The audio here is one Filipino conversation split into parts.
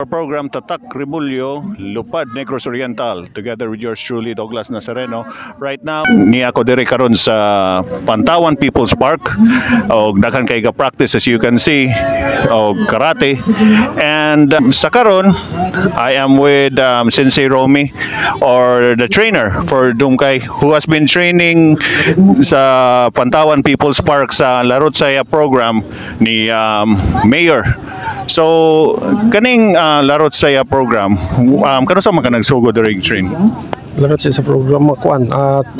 Our program Tatak Rebulyo, Lupad Negros Oriental, together with yours truly, Douglas Nazareno. Right now, ni ako diri karon sa Pantawan People's Park. O daghan kay ga practice as you can see, o karate. And sa karon, I am with Sensei Romy, or the trainer for Dumkay, who has been training sa Pantawan People's Park sa Larot Saya program ni Mayor. So, kaning Larot Saya program, kano sa mga nagsugod during train? Larot sa program mo kuan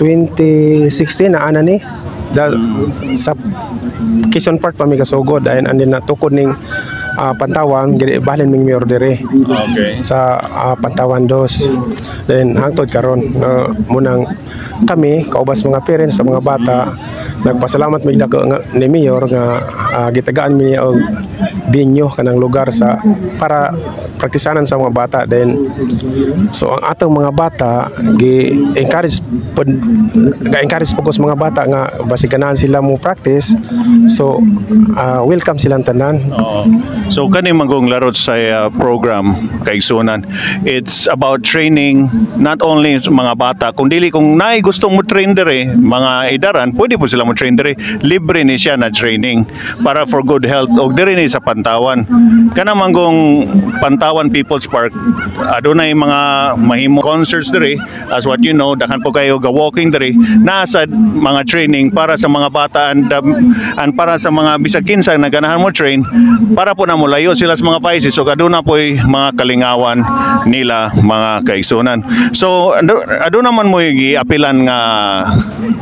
2016 na ana ni sa Quezon Park pa mi kasugod and andin na tukod ning Pantawan gid balhin ming mayor dire. Okay. Sa Pantawan 2. Then hangtod karon munang kami kaubas mga parents sa mga bata nagpasalamat mi ni mayor nga gitagaan mi og binyo kanang lugar sa para praktisanan sa mga bata. Then so ang atong mga bata gi-encourage pugos mga bata nga basig ganahan sila mo practice, so welcome silang tanan. So kani magong Larot Saya program kay Sunan, it's about training not only mga bata kundi kung naay gustong mo train dire mga idaran, pwede po sila mo train dire, libre ni siya na training para for good health og dire ni sa Pantawan. Kana manggong Pantawan People's Park, adunay mga mahimo concerts dire, as what you know, dakan po kayo ga walking dire, nasa mga training para sa mga bata and para sa mga bisag kinsa na ganahan mo train para po na mulayo sila sa mga países. So aduna po mga kalingawan nila mga kaigsunan. So aduna man mo gi-apilan nga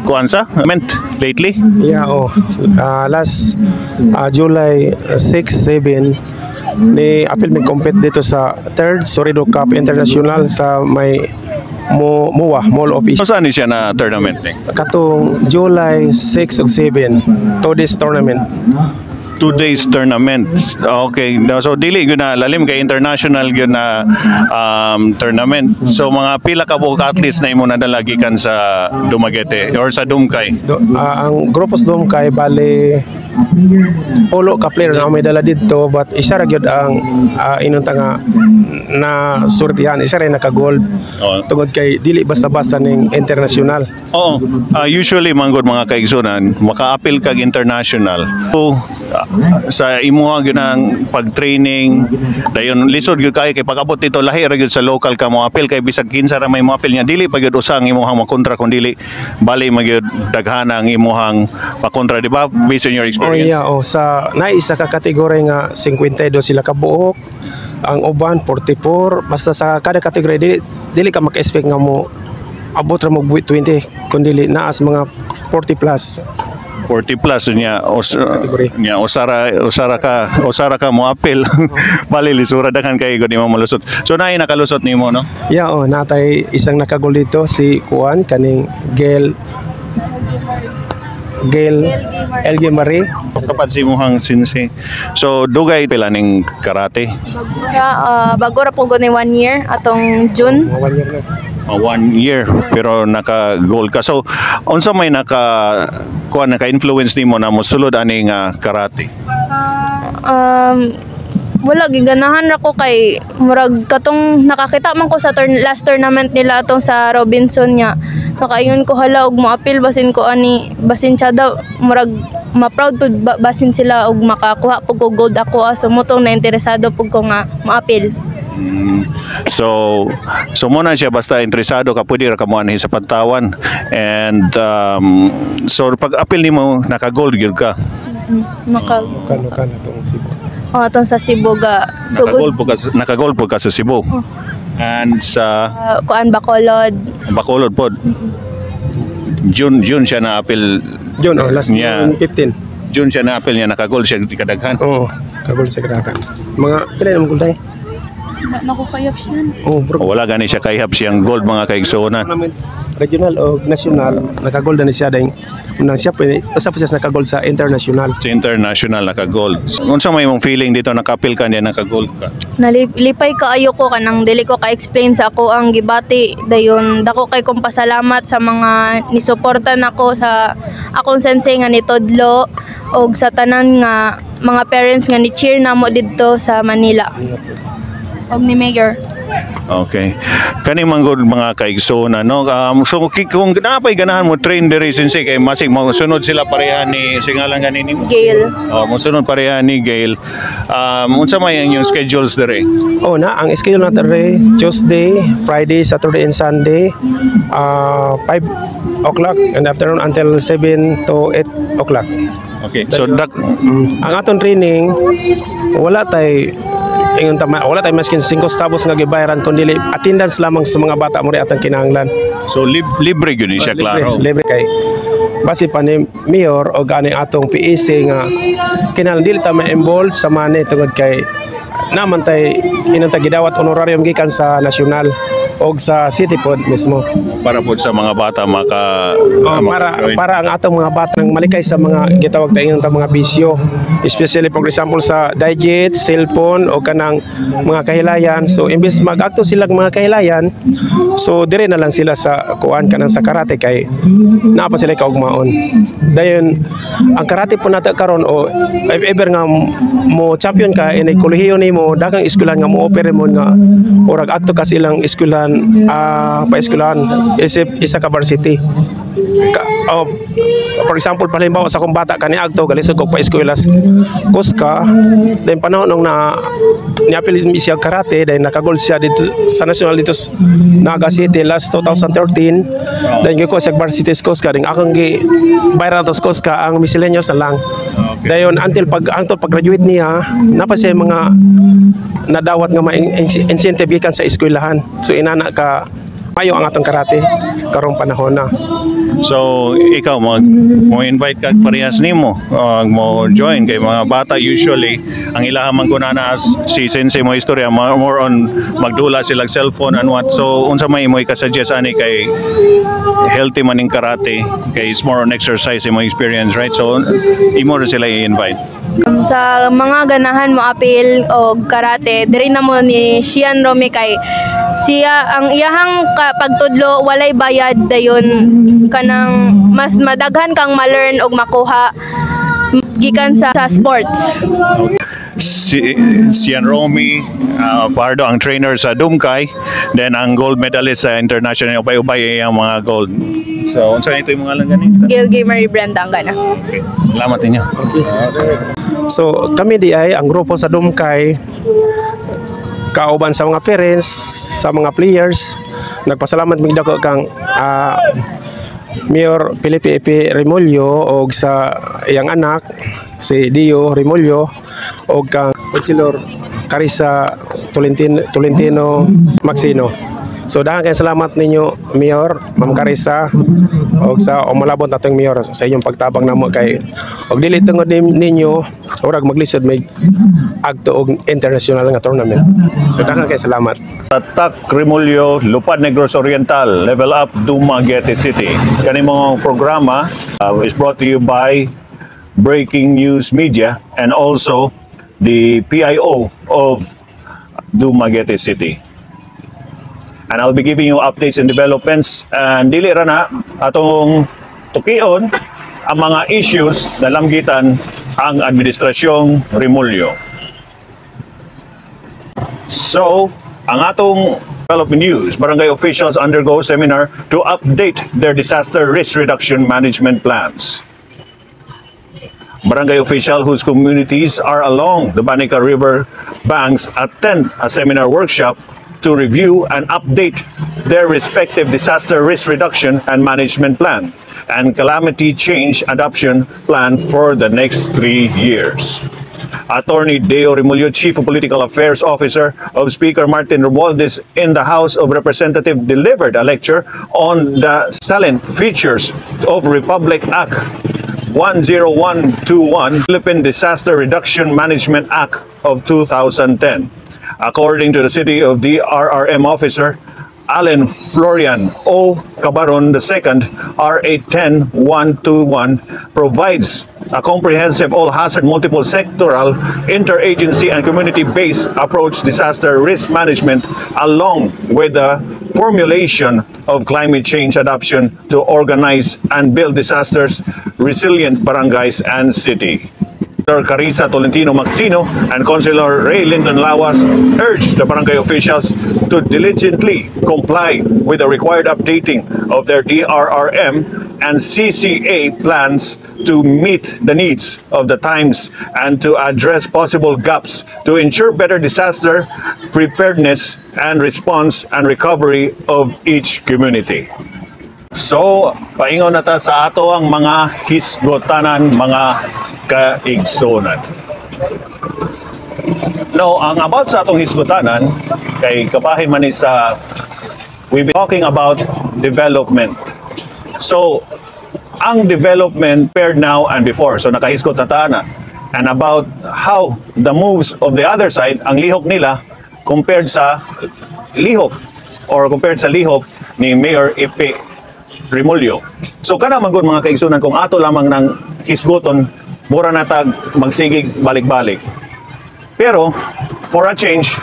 kuansa lately? Yeah, last July 6, 7 ni apil mi compete dito sa 3rd Sorido Cup International sa may MOA Mall of East. So saan ni siya na tournament ni? Katong July 6 ug 7 to this tournament. 2 days tournament. Okay. So dili gyud na lalim kay international gyud na tournament. So mga pila ka buok athletes na imo nadala gikan sa Dumaguete or sa Dumkay? Ang grupos Dumkay bali polo ka player na may dala dito, but isa ra gyud ang inunta nga na surtihan, isa ra naka-gold. Tungod kay dili basta-basta ning international. Oo. Usually manggod mga kaigsunan, maka-apil kag international. So sa imuha gyud ang pag-training dayon lisod gyud kay pag-abot dito lahi ra gyud sa local ka mo apil kay bisag kinsa ra may mo apil nya dili pa gyud usang imuhang makontra kun dili bali magyud daghana ang imuhang pakontra, di ba, based on your experience? Sa naisa ka kategory nga 52 sila ka buok, ang uban 44, basta sa kada kategory dili ka maka-expect nga mo abot ra mo 20 kun dili naas mga 40 plus 40 plus nya usara ka mo apil bali lisura dakan kay gud imo malusot. So naay nakalusot nimo, no? Natay isang nakagol dito si Kuan kaning Gail LG Marie. Kapag si muhang Sensei. So dugay pila ning karate? Bago ra po ni 1 year atong June. 1 year na. 1 year pero naka-gold ka. So unsa may naka-influence nimo na mosulod ani nga karate? Wala giganahan ra ko kay murag katong nakakita man ko sa last tournament nila atong sa Robinson nya. Nakaingon ko hala og moapil basin ko ani basin siya daw murag ma-proud pud basin sila og makakuha pug og gold ako, so mutong na interesado pug ko nga moapil. So muna siya basta interesado ka pwede ra ka mo anhi sa Pantawan and so pag apil nimo naka-gold gyud ka. Kano tong Cebu. Atong sa Cebu ga sugod. Naka-gold po ka sa Cebu. And sa Kuan Bacolod pod. June siya na apil. June last June 15. June siya na apil niya naka-gold siya kadaghan. Ka-gold sa kadaghan. Mga pila namang gold ay? Nakukayap siya. Wala gani siya kayhap siyang gold mga kaigsunan. Regional o national naka-gold na siya dahil nang siya naka-gold sa international. Sa international naka-gold. Unsa may imong feeling dito nakapil ka niya naka-gold ka? Nalipay kaayo ko kanang dili ko ka-explain sa ako ang gibati dayon dako kay kong pasalamat sa mga nisuportan ako sa akong sensei nga ni Todlo og sa tanan nga mga parents nga ni cheer namo didto sa Manila. og ni Mayor. Okay. Kani manggod mga kaigsoon no. So kung napay ganahan mo train diri since kay masig mo sunod sila pareha ni singalan ganin nimo. Gail. Oh, mo sunod pareha ni Gail. Unsa may ang yung schedules diri? Oh, na ang schedule natin rin, Tuesday, Friday, Saturday, and Sunday, 5 o'clock and afternoon until 7 to 8 o'clock. Okay. So Ang atong training, wala wala tay maskin 5 centavos nga gibayaran kundi attendance lamang sa mga bata mo ri atang kinahanglan. so libre gyud siya klaro. Libre kay base pa ni Mayor o ganing atong PEC nga kinahanglan dili ta ma-involved sa money tungod kay naman tay inanta gidawat honorarium gikan sa nasyonal o sa city pod mismo. Para po sa mga bata Para ang atong mga bata nang malikay sa mga gitawag tayo ng mga bisyo, especially for example sa digit, cellphone o kanang mga kahilayan. So imbes mag-akto silang mga kahilayan, so dire na lang sila sa kuan kanang sa karate kay naa pa sila kaugmaon. Dayon ang karate po nato karon o if ever nga mo champion ka in kolehiyo nimo daghang eskwelahan nga mo offer mo nga orag akto ka silang eskwelahan pa-eskwelahan isa ka varsity. For example, halimbawa sa kung bata ka ni Agto, galisod ko pa eskwelas Kuska, dahil panahon nung niapil siya karate, dahil nakagold siya dito sa national dito sa Naga City last 2013, dahil ko siya varsity Kuska, dahil akong bayran to Kuska ang miscellaneous na lang. Dayon until pag-graduate niya, napa siya mga nadawat nga ma-incentive gikan sa eskwelahan. So inana ka mayo ang atong karate karong panahon na. So ikaw mo invite ka parehas nimo mo join kay mga bata usually ang ilaha man kunana as si sensei mo istorya more on magdula sila cellphone and what. So unsa may imo ka-suggest ani kay healthy man ning karate kay it's more on exercise imo experience, right? So imo ra sila i-invite. Sa mga ganahan mo apil o karate, diri na mo ni Shian Romy kay siya ang iyahang pagtudlo walay bayad dayon kanang mas madaghan kang ma-learn og makuha gikan sa sports. Si Romy Pardo ang trainer sa Dumkay, then ang gold medalist sa international ubay-ubay ang mga gold. So unsa ito yung mga lang ganito? Gail Mary Brenda ang gana. Okay. Salamat ninyo. Okay. So kami di ay ang grupo sa Dumkay kauban sa mga parents, sa mga players, nagpasalamat mig dako kang Mayor Felipe Epe Remolyo og sa iyang anak si Dio Remolyo og kang Councilor Carissa Tolentino Maxino. So daghang kay salamat ninyo Mayor, Ma'am Carissa og sa umalabot natong Mayor sa inyong pagtabang namo kay og dili tungod ninyo urag maglisod may agto og international nga tournament. So daghang kay salamat. Tatak Remolyo, Lupad Negros Oriental, Level Up Dumaguete City. Kani mong programa is brought to you by Breaking News Media and also the PIO of Dumaguete City. And I'll be giving you updates and developments and dili ra na atong tukion ang mga issues na lamgitan ang administrasyong Remolyo. So, ang atong development news, barangay officials undergo seminar to update their disaster risk reduction management plans. Barangay official whose communities are along the Banica River banks attend a seminar workshop to review and update their respective disaster risk reduction and management plan and calamity change adoption plan for the next 3 years. Attorney Deo Remolyo, Chief of Political Affairs Officer of Speaker Martin Romualdez in the House of Representatives, delivered a lecture on the salient features of Republic Act 10121, Philippine Disaster Reduction Management Act of 2010. According to the City of DRRM officer, Allen Florian O. Cabaron II, RA 10121 provides a comprehensive all-hazard, multiple sectoral, interagency and community-based approach disaster risk management along with the formulation of climate change adoption to organize and build disasters resilient barangays and city. Carissa Tolentino Maxino and Councilor Ray Linton Lawas urged the barangay officials to diligently comply with the required updating of their DRRM and CCA plans to meet the needs of the times and to address possible gaps to ensure better disaster preparedness and response and recovery of each community. So, paingon na ta sa ato ang mga hisgotanan, mga kaigsunan. No, ang about sa atong hisgotanan, kay kabahin man is we've been talking about development. So, ang development paired now and before. So, nakahisgot na ta na. And about how the moves of the other side, ang lihok nila, compared sa lihok or compared sa lihok ni Mayor Ipe Remulyo. So kana man gud mga kaigsunan kung ato lamang ng hisgoton mura na tag magsigig balik-balik. Pero for a change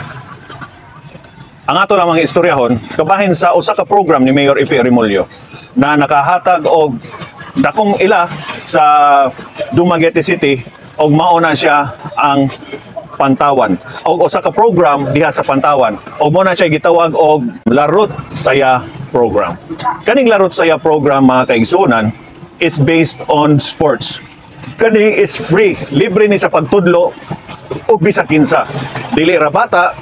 ang ato lamang istoryahon kabahin sa usa ka program ni Mayor Ipe Remulyo na nakahatag og dakong ila sa Dumaguete City og mauna siya ang Pantawan og usa ka program diha sa Pantawan og mo na siya gitawag og Larot Saya program. Kaning Larot Saya program mga kaigsunan is based on sports. Kani is free, libre ni sa pagtudlo og bisag kinsa. Dili ra bata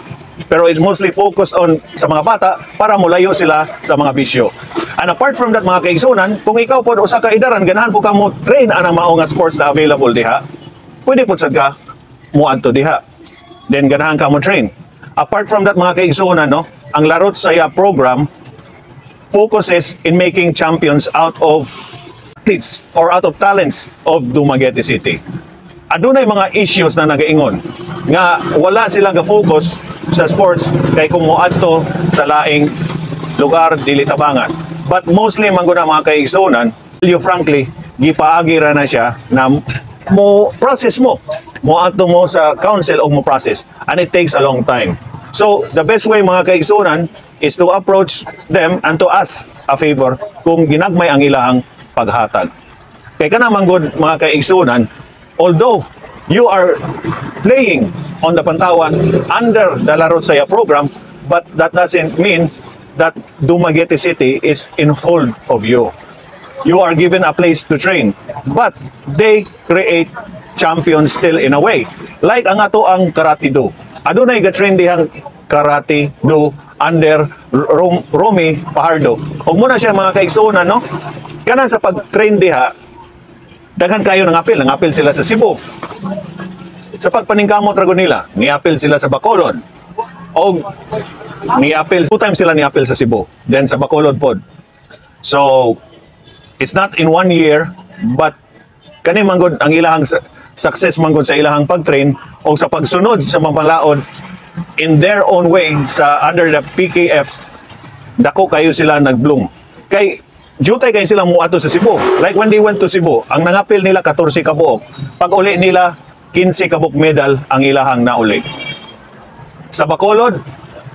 pero it's mostly focused on sa mga bata para mulayo sila sa mga bisyo. And apart from that mga kaigsunan, kung ikaw pod usa ka idaran ganahan po ka mo train anang mao nga sports na available diha, pwede pod sad ka muadto diha. Then ganahan ka mo train. Apart from that mga kaigsunan, no, ang Larot Saya program focuses in making champions out of athletes or out of talents of Dumaguete City. Adunay mga issues na nagaingon nga wala silang ga-focus sa sports kay kung moadto sa laing lugar dili tabangan. But mostly man gud mga kaigsunan, you frankly gipaagi ra na siya na mo process mo ato mo sa council o mo process, and it takes a long time. So the best way mga kaigsunan is to approach them and to ask a favor kung ginagmay ang ilahang paghatag. Kaya ka naman good mga kaigsunan, although you are playing on the Pantawan under the Larot Saya program, but that doesn't mean that Dumaguete City is in hold of you. You are given a place to train, but they create champions still in a way. Like ang ato ang Karate Do. Adunay ga-train dihang Karate Do under Romy Fajardo. Og muna siya mga kaigsunan, no? Kana sa pag-train diha, daghan kayo ng apil sila sa Cebu. Sa pagpaningkamot ragon nila, ni-apil sila sa Bacolod. Og ni-apil, 2 times sila ni-apil sa Cebu, then sa Bacolod pod. So, it's not in 1 year, but kani manggod ang ilahang success manggod sa ilahang pag-train o sa pagsunod sa mga panglaod in their own way sa under the PKF, dako kayo sila nag-bloom. Kay jutay kayo sila muato sa Cebu. Like when they went to Cebu, ang nangapil nila 14 ka buok. Pag uli nila 15 ka buok medal ang ilahang nauli. Sa Bacolod,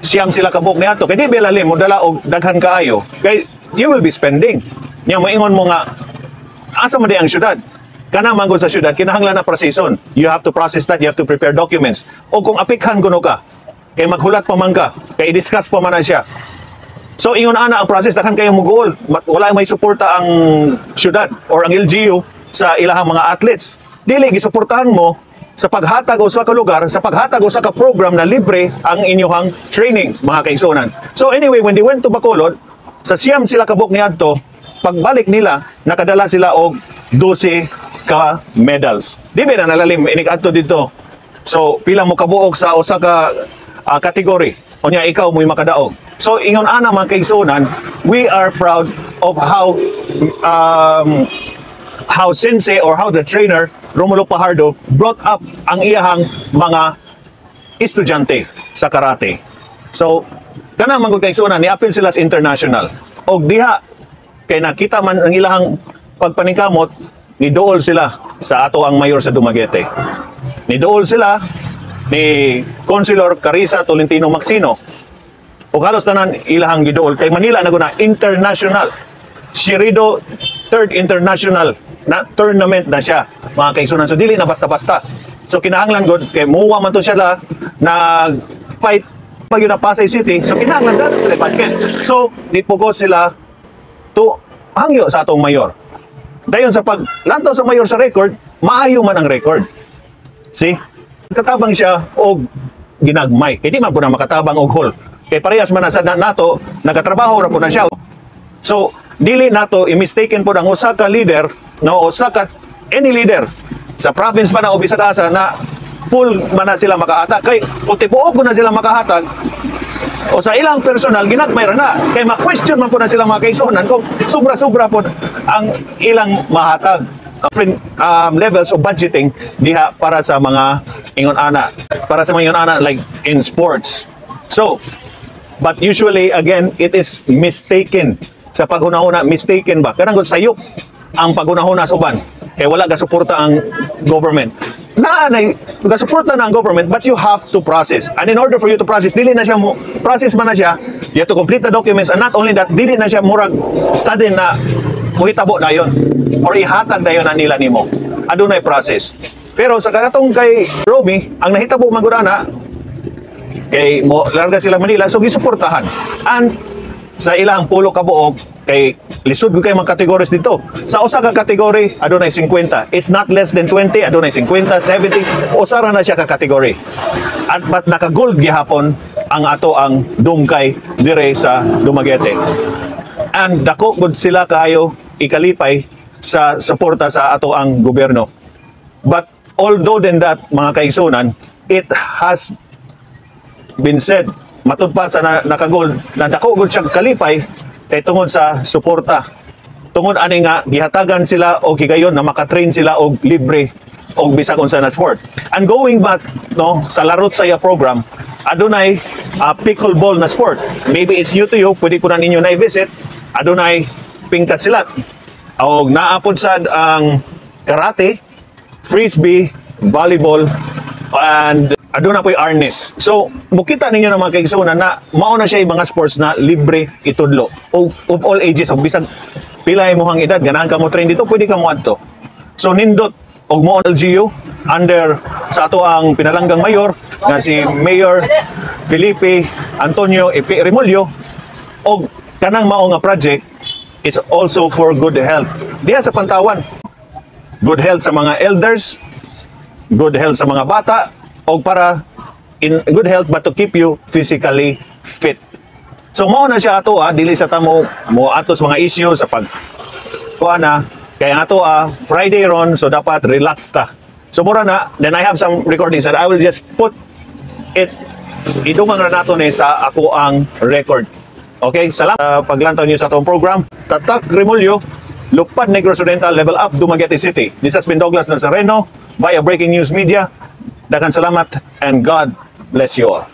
siyam sila ka buok niadto. Kay di belali mo dala og daghan kaayo. Kay you will be spending. Nya maingon mo nga asa man di ang syudad. Kana man sa syudad kinahanglan na proseson. You have to process that, you have to prepare documents. O kung apikhan kuno ka, kay maghulat pa man ka, kay i-discuss pa man na siya. So ingon ana ang process daghan kayo mo goal. Wala may suporta ang syudad or ang LGU sa ilahang mga athletes. Dili gisuportahan mo sa paghatag o sa lugar, sa paghatag o sa program na libre ang inyong training mga kaigsunan. So anyway, when they went to Bacolod, sa siyam sila kabuk niadto, pagbalik nila nakadala sila og 12 ka medals. Di ba na nalalim inikadto dito. So pila mo kabuok sa usa ka category. Unya ikaw mo'y makadaog. So ingon ana mga kaigsunan, we are proud of how sensei or how the trainer Romulo Fajardo brought up ang iyahang mga estudyante sa karate. So kana man gud kaigsunan ni apil sila sa international. Og diha kay nakita man ang ilahang pagpaningkamot, nidool sila sa ato ang mayor sa Dumaguete. Nidool sila ni Councilor Carissa Tolentino Maxino. O halos tanan ilahang gidool kay Manila na guna international. Shirido 3rd International na tournament na siya, mga kaigsunan. So dili na basta-basta. So kinahanglan gud kay muwa man to siya na fight pag yun na Pasay City. So kinahanglan dapat sila budget. So dipugos sila to hangyo sa atong mayor. Dayon sa paglantaw sa mayor sa record, maayo man ang record. See? Katabang siya og ginagmay. Hindi man po na makatabang og hol. Kay parehas man na sa nato, nagatrabaho ra po na siya. So, dili nato i-mistaken po ang usa ka leader, no, usa ka any leader sa province pa na o bisag asa na full man na sila makahatag. Kay kung tibuok po na sila makahatag, o sa ilang personal, ginagmay ra na. Kay ma-question man po na sila mga kaigsunan kung sobra-sobra po ang ilang mahatag. Different levels of budgeting diha para sa mga ingon ana, para sa mga ingon ana like in sports. So, but usually again it is mistaken sa paghunahuna, mistaken ba kanang gud sayop ang paghunahuna sa uban kay wala gasuporta ang government. Naanay gasuporta na ang government, but you have to process, and in order for you to process, dili na siya mo process man na siya, you have to complete the documents, and not only that, dili na siya murag study na muhitabo na yon or ihatag na yon na nila nimo. Adunay process. Pero sa kakatong kay Romy, ang nahitabo magurana kay mo larga sila Manila, so gisuportahan. And sa ilang pulo ka buok kay lisod ko kay mga categories dito. Sa usa ka category adunay 50. It's not less than 20, adunay 50, 70, usara na siya ka category. At but naka-gold gihapon ang ato ang Dumkay dire sa Dumaguete. And dako gud sila kaayo ikalipay sa suporta sa ato ang gobyerno. But although than that, mga kaigsunan, it has been said, matud pa sa nakagold, na dako gud siyang kalipay kay tungod sa suporta. Tungod ani nga gihatagan sila o gigayon na makatrain sila og libre og bisag unsa na sport. And going back no sa Larot Saya program, adunay pickleball na sport. Maybe it's new to you, pwede po na ninyo na i-visit. Adunay pingkat silat. Og naapod sad ang karate, frisbee, volleyball, and aduna po'y arnis. So, mukita ninyo na mga kaigsunan na mauna siya yung mga sports na libre itudlo. Of all ages, og bisag pilay mo hang edad, ganahan ka mo train dito, pwede ka mo adto. So, nindot, og mo LGU, under sa ato ang pinalanggang mayor, na si Mayor Felipe Antonio Epe Remolyo, og kanang mao nga project, is also for good health. Diya sa Pantawan, good health sa mga elders, good health sa mga bata, o para in good health but to keep you physically fit. So mao na siya ato dili sa tamo mo atos mga issue sa pag kuana kay ato Friday ron, so dapat relax ta. So mura na, then I have some recordings that I will just put it idumang na nato ni sa ako ang record. Okay, salamat sa paglantaw niyo sa atong program. Tatak Remolyo, Lupad Negros Oriental, Level Up, Dumaguete City. This has been Douglas Nazareno via Breaking News Media. Daghang salamat and God bless you all.